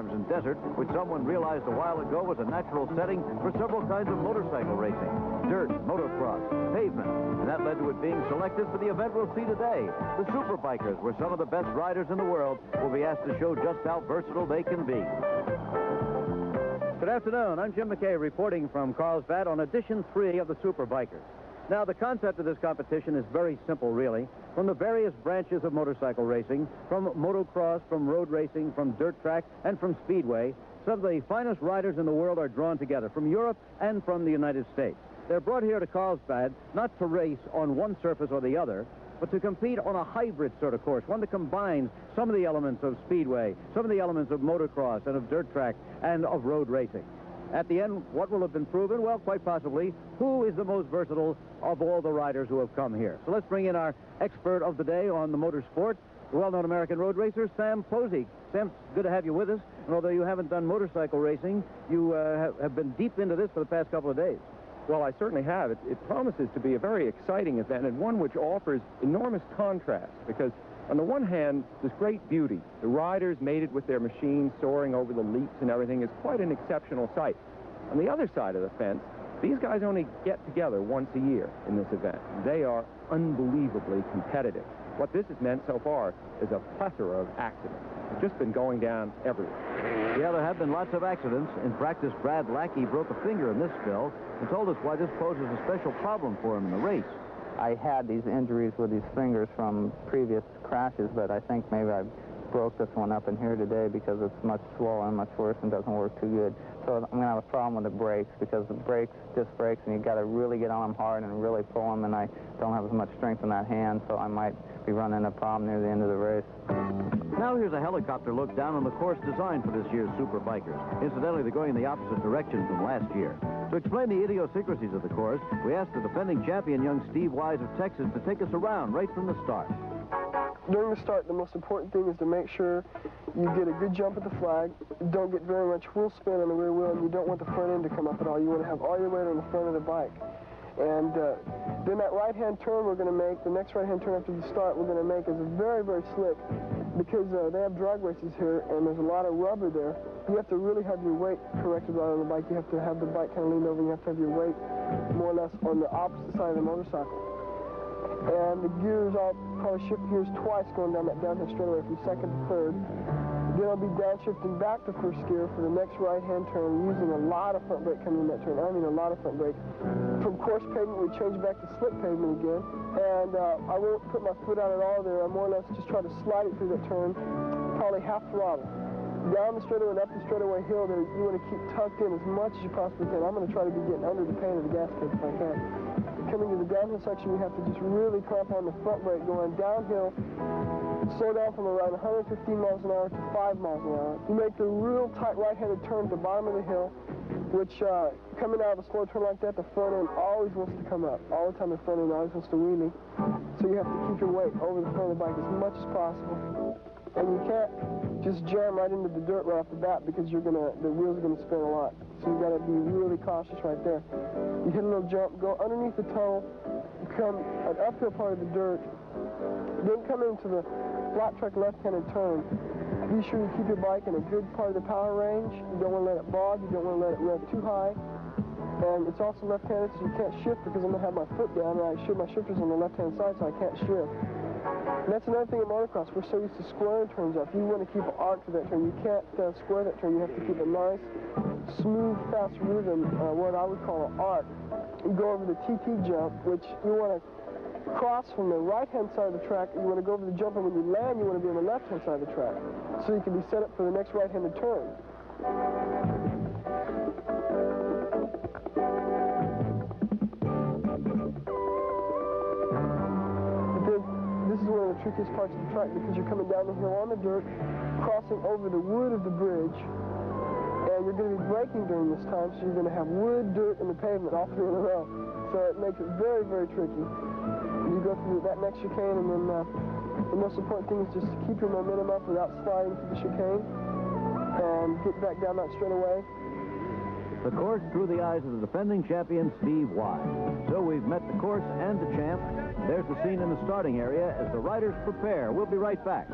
farms and desert, which someone realized a while ago was a natural setting for several kinds of motorcycle racing. Dirt, motocross, pavement. And that led to it being selected for the event we'll see today. The Superbikers, where some of the best riders in the world will be asked to show just how versatile they can be. Good afternoon. I'm Jim McKay reporting from Carlsbad on edition 3 of the Superbikers. Now, the concept of this competition is very simple, really. From the various branches of motorcycle racing, from motocross, from road racing, from dirt track, and from speedway, some of the finest riders in the world are drawn together from Europe and from the United States. They're brought here to Carlsbad not to race on one surface or the other, but to compete on a hybrid sort of course, one that combines some of the elements of speedway, some of the elements of motocross and of dirt track and of road racing. At the end, what will have been proven? Well, quite possibly, who is the most versatile of all the riders who have come here. So let's bring in our expert of the day on the motorsport, the well-known American road racer, Sam Posey. Sam, it's good to have you with us. And although you haven't done motorcycle racing, you have been deep into this for the past couple of days. Well, I certainly have. It promises to be a very exciting event and one which offers enormous contrast because on the one hand, there's great beauty. The riders mated with their machines, soaring over the leaps and everything is quite an exceptional sight. On the other side of the fence, these guys only get together once a year in this event. They are unbelievably competitive. What this has meant so far is a plethora of accidents. It's just been going down everywhere. Yeah, there have been lots of accidents. In practice, Brad Lackey broke a finger in this spill and told us why this poses a special problem for him in the race. I had these injuries with these fingers from previous crashes, but I think maybe I broke this one up in here today because it's much slower and much worse and doesn't work too good. So I'm going to have a problem with the brakes because the disc brakes, and you've got to really get on them hard and really pull them, and I don't have as much strength in that hand, so I might be running a problem near the end of the race. Now here's a helicopter look down on the course designed for this year's Superbikers. Incidentally, they're going in the opposite direction from last year. To explain the idiosyncrasies of the course, we asked the defending champion, young Steve Wise of Texas, to take us around right from the start. During the start, the most important thing is to make sure you get a good jump at the flag, don't get very much wheel spin on the rear wheel, and you don't want the front end to come up at all. You want to have all your weight on the front of the bike. And then that right-hand turn we're going to make, the next right-hand turn after the start we're going to make is very, very slick because they have drag races here and there's a lot of rubber there. You have to really have your weight corrected right on the bike. You have to have the bike kind of leaned over, and you have to have your weight more or less on the opposite side of the motorcycle. And the gears, I'll probably shift gears twice going down that downhill straightaway from second to third. Then I'll be downshifting back to first gear for the next right-hand turn, using a lot of front brake coming in that turn. I mean a lot of front brake. From coarse pavement, we change back to slick pavement again. And I won't put my foot out at all there. I more or less just try to slide it through that turn, probably half throttle. Down the straightaway and up the straightaway hill there, you want to keep tucked in as much as you possibly can. I'm going to try to be getting under the pan of the gas tank if I can. Coming to the downhill section, you have to just really clamp on the front brake going downhill. Slow down from around 115 miles an hour to 5 miles an hour. You make the real tight right-handed turn at the bottom of the hill, which coming out of a slow turn like that, the front end always wants to come up. All the time the front end always wants to wheelie. So you have to keep your weight over the front of the bike as much as possible. And you can't just jam right into the dirt right off the bat because the wheels are gonna spin a lot. So you gotta be really cautious right there. You hit a little jump, go underneath the tunnel, come an uphill part of the dirt, then come into the flat track left-handed turn. Be sure you keep your bike in a good part of the power range. You don't want to let it bog, you don't want to let it rev too high. And it's also left-handed, so you can't shift because I'm going to have my foot down, and my shifter's on the left-hand side, so I can't shift. And that's another thing in motocross. We're so used to squaring turns off. You want to keep an arc to that turn. You can't square that turn. You have to keep a nice, smooth, fast rhythm, what I would call an arc. You go over the TT jump, which you want to cross from the right-hand side of the track. You want to go over the jump, and when you land, you want to be on the left-hand side of the track, so you can be set up for the next right-handed turn. This is one of the trickiest parts of the track because you're coming down the hill on the dirt, crossing over the wood of the bridge, and you're going to be braking during this time, so you're going to have wood, dirt, and the pavement all three in a row. So it makes it very, very tricky. You go through that next chicane, and then the most important thing is just to keep your momentum up without sliding through the chicane, and get back down that straightaway. The course through the eyes of the defending champion, Steve Wise. So we've met the course and the champ. There's the scene in the starting area as the riders prepare. We'll be right back.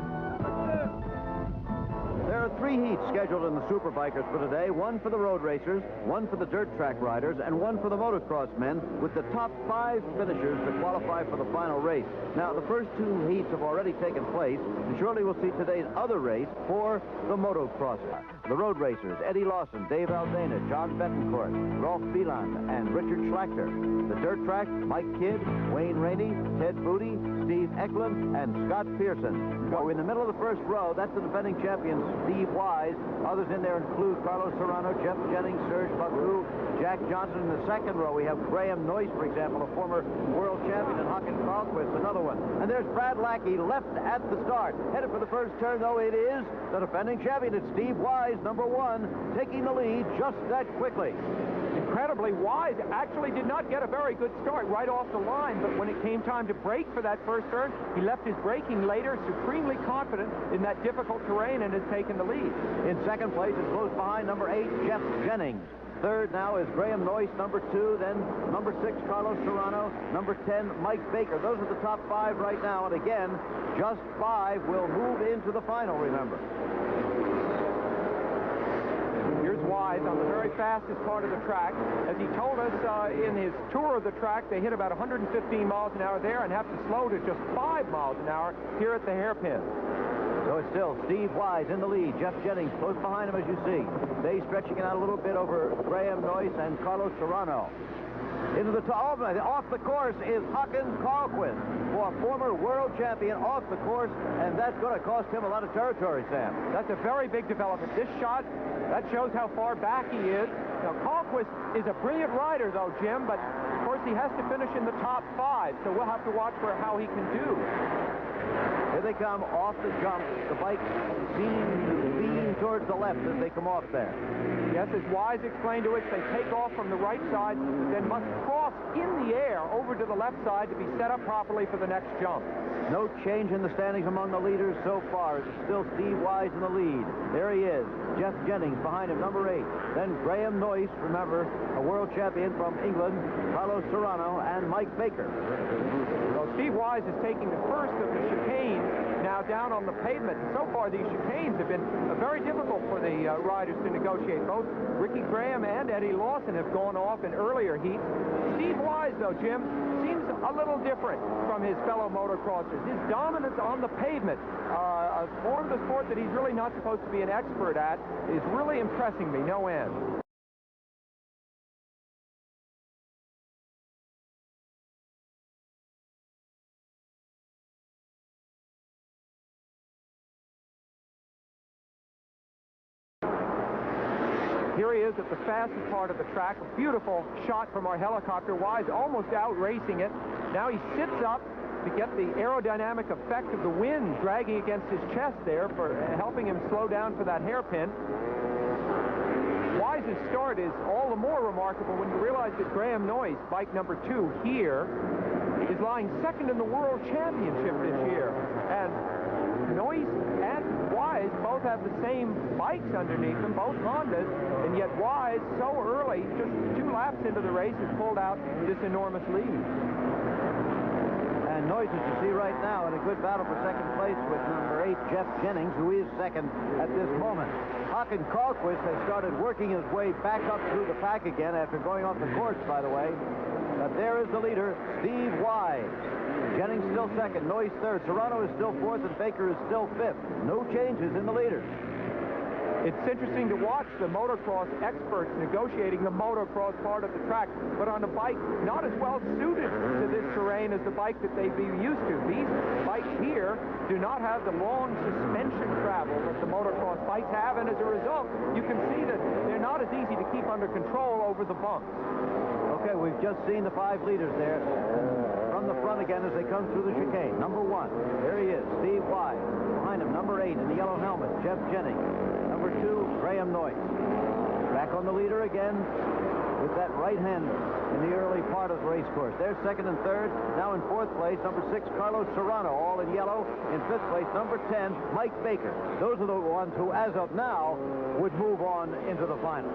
There There are 3 heats scheduled in the Superbikers for today, one for the road racers, one for the dirt track riders, and one for the motocross men, with the top 5 finishers to qualify for the final race. Now, the first 2 heats have already taken place, and shortly we'll see today's other race for the motocross. The road racers, Eddie Lawson, Dave Aldana, John Betancourt, Rolf Bieland, and Richard Schlachter. The dirt track, Mike Kidd, Wayne Rainey, Ted Booty, Steve Eklund, and Scott Pearson. Well, in the middle of the first row, that's the defending champion, Steve Wise. Others in there include Carlos Serrano, Jeff Jennings, Serge Baku, Jack Johnson. In the second row, we have Graham Noyce, for example, a former world champion, and Håkan Carlsbad, another one. And there's Brad Lackey left at the start. Headed for the first turn, though, it is the defending champion. It's Steve Wise, number 1, taking the lead just that quickly. Incredibly, Wise actually did not get a very good start right off the line, but when it came time to brake for that first turn, he left his braking later, supremely confident in that difficult terrain, and has taken the lead. In second place is close behind number 8, Jeff Jennings. Third now is Graham Noyce, number 2, then number 6, Carlos Serrano, number 10, Mike Baker. Those are the top 5 right now, and again, just 5 will move into the final, remember. Here's Wise on the very fastest part of the track. As he told us in his tour of the track, they hit about 115 miles an hour there and have to slow to just 5 miles an hour here at the hairpin. So it's still Steve Wise in the lead. Jeff Jennings close behind him, as you see. They stretching it out a little bit over Graham Noyce and Carlos Serrano. Into the top, off the course is Håkan Carlsbad, former world champion, off the course, and that's going to cost him a lot of territory, Sam. That's a very big development. This shot, that shows how far back he is. Now, Carlsbad is a brilliant rider, though, Jim, but of course he has to finish in the top 5, so we'll have to watch for how he can do. Here they come off the jump. The bike seems to lean towards the left as they come off there. Yes, as Wise explained to us, they take off from the right side, then must cross in the air over to the left side to be set up properly for the next jump. No change in the standings among the leaders so far. It's still Steve Wise in the lead. There he is. Jeff Jennings behind him, number 8. Then Graham Noyce, remember, a world champion from England, Carlos Serrano, and Mike Baker. So Steve Wise is taking the first of the chicanes now down on the pavement. So far, these chicanes have been very difficult for the riders to negotiate. Both Ricky Graham and Eddie Lawson have gone off in earlier heats. Steve Wise, though, Jim, seems a little different from his fellow motocrossers. His dominance on the pavement, a form of the sport that he's really not supposed to be an expert at, is really impressing me, no end. Here he is at the fastest part of the track. A beautiful shot from our helicopter. Wise almost out racing it. Now he sits up to get the aerodynamic effect of the wind dragging against his chest there for helping him slow down for that hairpin. Wise's start is all the more remarkable when you realize that Graham Noyce, bike number 2 here, is lying second in the World Championship this year. And Noyce and Wise both have the same bikes underneath them, both Hondas, and yet Wise, so early, just 2 laps into the race, has pulled out this enormous lead. And Noyce, as you see right now, in a good battle for second place with number 8, Jeff Jennings, who is second at this moment. Håkan Carlsbad has started working his way back up through the pack again after going off the course, by the way. But there is the leader, Steve Wise. Jennings still second, Noyce third, Serrano is still fourth, and Baker is still fifth. No changes in the leaders. It's interesting to watch the motocross experts negotiating the motocross part of the track, but on a bike not as well suited to this terrain as the bike that they'd be used to. These bikes here do not have the long suspension travel that the motocross bikes have, and as a result, you can see that they're not as easy to keep under control over the bumps. Okay, we've just seen the 5 leaders there from the front again as they come through the chicane. Number 1, there he is, Steve Wise. Behind him, number 8 in the yellow helmet, Jeff Jennings. Number 2, Graham Noyce. Back on the leader again with that right-hander in the early part of the race course. They're second and third. Now in 4th place, number 6, Carlos Serrano, all in yellow. In 5th place, number 10, Mike Baker. Those are the ones who, as of now, would move on into the final.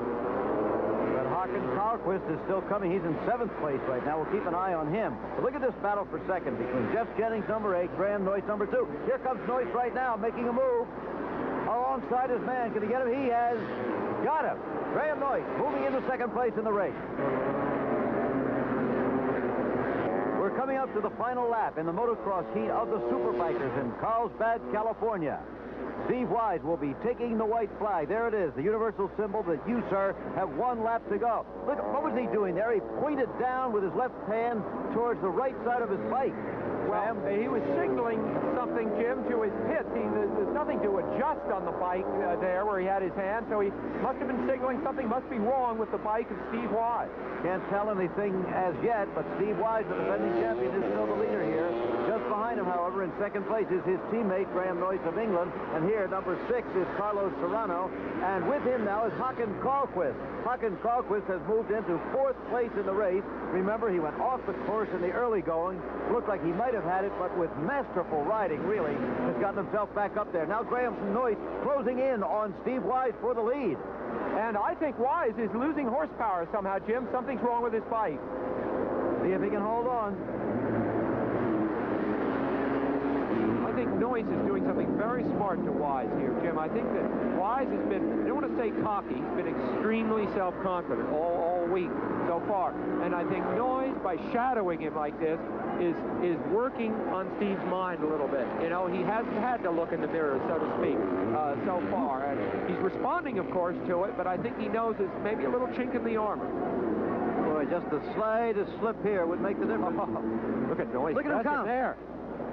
But Håkan Carlsbad is still coming. He's in 7th place right now. We'll keep an eye on him. But look at this battle for second between Jeff Jennings, number 8, Graham Noyce, number 2. Here comes Noyce right now, making a move. alongside his man. Can he get him? He has got him. Graham Noyce moving into second place in the race. We're coming up to the final lap in the motocross heat of the Superbikers in Carlsbad, California. Steve Wise will be taking the white flag. There it is, the universal symbol that you, sir, have one lap to go. Look, what was he doing there? He pointed down with his left hand towards the right side of his bike. Well, he was signaling something, Jim, to his pits. There's nothing to adjust on the bike there where he had his hand, so he must have been signaling something must be wrong with the bike of Steve Wise. Can't tell anything as yet, but Steve Wise, the defending champion, is still the leader here. Just behind him, however, in second place is his teammate, Graham Noyce of England. And here, number 6 is Carlos Serrano. And with him now is Håkan Carlsbad. Håkan Carlsbad has moved into 4th place in the race. Remember, he went off the course in the early going. Looked like he might have had it, but with masterful riding, really, has gotten himself back up there. Now Graham Noyce closing in on Steve Wise for the lead. And I think Wise is losing horsepower somehow, Jim. Something's wrong with his bike. See if he can hold on. I think Noyce is doing something very smart to Wise here, Jim. I think that Wise has been, I don't want to say cocky, he's been extremely self-confident all week so far. And I think Noyce, by shadowing him like this, is working on Steve's mind a little bit. You know, he hasn't had to look in the mirror, so to speak, so far. And he's responding, of course, to it, but I think he knows it's maybe a little chink in the armor. Boy, just the slightest slip here would make the difference. Look at Noyce. Look at him come. There.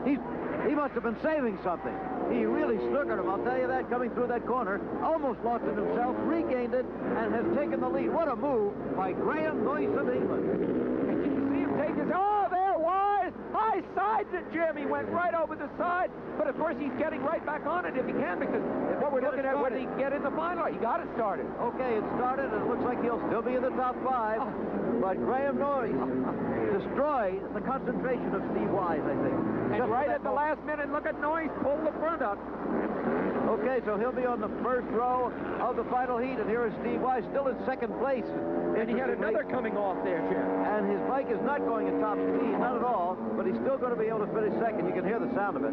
He must have been saving something. He really snookered him, I'll tell you that, coming through that corner. Almost lost it himself, regained it, and has taken the lead. What a move by Graham Noyce of England. Did you see him take his... Oh, there, Wise! High sides it, Jim. He went right over the side. But, of course, he's getting right back on it if he can, because what we're looking at, when he get in the final, he got it started. Okay, it started, and it looks like he'll still be in the top 5. But Graham Noyce destroyed the concentration of Steve Wise, I think. And right at the last minute, look at Noyce pull the front up. Okay, so he'll be on the first row of the final heat, and here is Steve Wise, still in second place. And he had another coming off there, Jim. And his bike is not going at top speed, not at all, but he's still going to be able to finish second. You can hear the sound of it.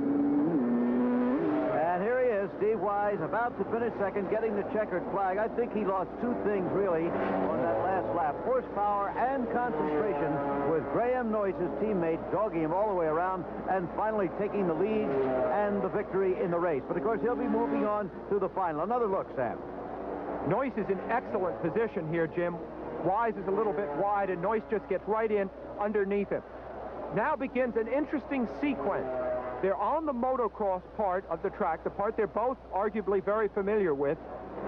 And here he is, Steve Wise, about to finish second, getting the checkered flag. I think he lost 2 things, really, on that last lap. Horsepower and concentration, with Graham Noyce, his teammate, dogging him all the way around and finally taking the lead and the victory in the race. But, of course, he'll be moving on to the final. Another look, Sam. Noyce is in excellent position here, Jim. Wise is a little bit wide, and Noyce just gets right in underneath him. Now begins an interesting sequence. They're on the motocross part of the track, the part they're both arguably very familiar with,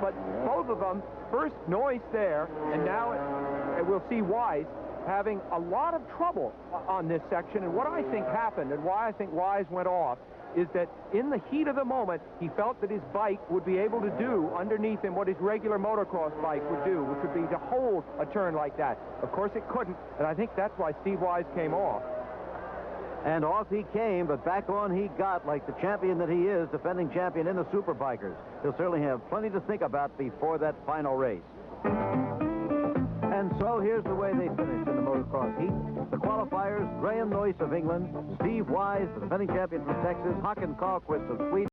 but both of them, first Noyce there, and now we'll see Wise having a lot of trouble on this section. And what I think happened, and why I think Wise went off, is that in the heat of the moment, he felt that his bike would be able to do underneath him what his regular motocross bike would do, which would be to hold a turn like that. Of course, it couldn't, and I think that's why Steve Wise came off. And off he came, but back on he got, like the champion that he is, defending champion in the Superbikers. He'll certainly have plenty to think about before that final race. And so here's the way they finished in the motocross heat. The qualifiers, Graham Noyce of England, Steve Wise, the defending champion from Texas, Håkan Carlsbad of Sweden.